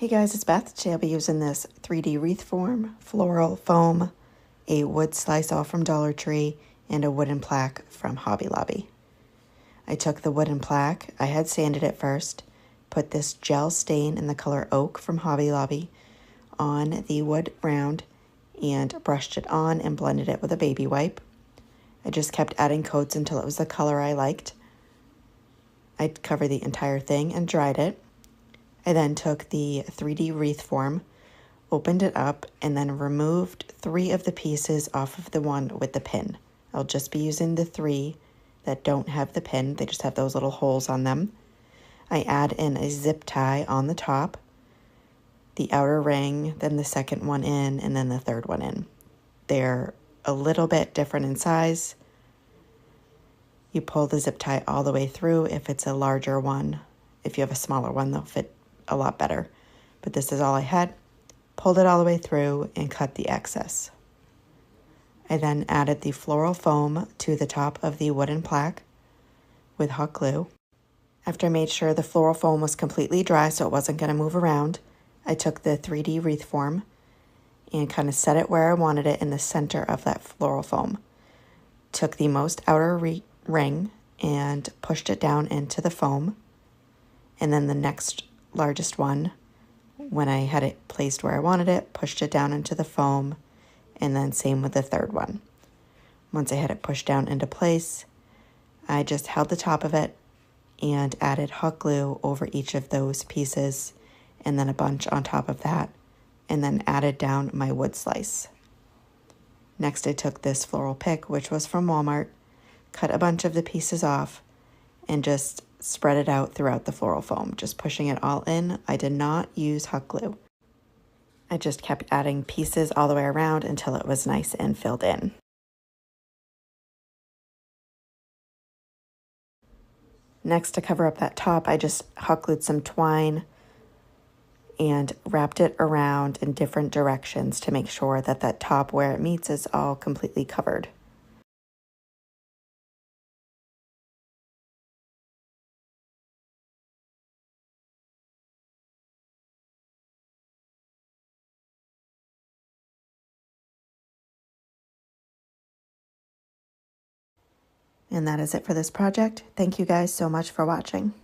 Hey guys, it's Beth. Today I'll be using this 3D wreath form, floral foam, a wood slice off from Dollar Tree, and a wooden plaque from Hobby Lobby. I took the wooden plaque, I had sanded it first, put this gel stain in the color oak from Hobby Lobby on the wood round, and brushed it on and blended it with a baby wipe. I just kept adding coats until it was the color I liked. I covered the entire thing and dried it. I then took the 3D wreath form, opened it up, and then removed 3 of the pieces off of the one with the pin. I'll just be using the 3 that don't have the pin. They just have those little holes on them. I add in a zip tie on the top, the outer ring, then the second one in, and then the third one in. They're a little bit different in size. You pull the zip tie all the way through if it's a larger one. If you have a smaller one, they'll fit a lot better. But this is all I had. Pulled it all the way through and cut the excess. I then added the floral foam to the top of the wooden plaque with hot glue. After I made sure the floral foam was completely dry so it wasn't going to move around, I took the 3D wreath form and kind of set it where I wanted it in the center of that floral foam. Took the most outer ring and pushed it down into the foam. And then the next largest one, when I had it placed where I wanted it, pushed it down into the foam, and then same with the third one. Once I had it pushed down into place, I just held the top of it and added hot glue over each of those pieces, and then a bunch on top of that, and then added down my wood slice. Next, I took this floral pick, which was from Walmart, cut a bunch of the pieces off, and just spread it out throughout the floral foam, just pushing it all in. I did not use hot glue. I just kept adding pieces all the way around until it was nice and filled in. Next, to cover up that top, I just hot glued some twine and wrapped it around in different directions to make sure that that top where it meets is all completely covered. And that is it for this project. Thank you guys so much for watching.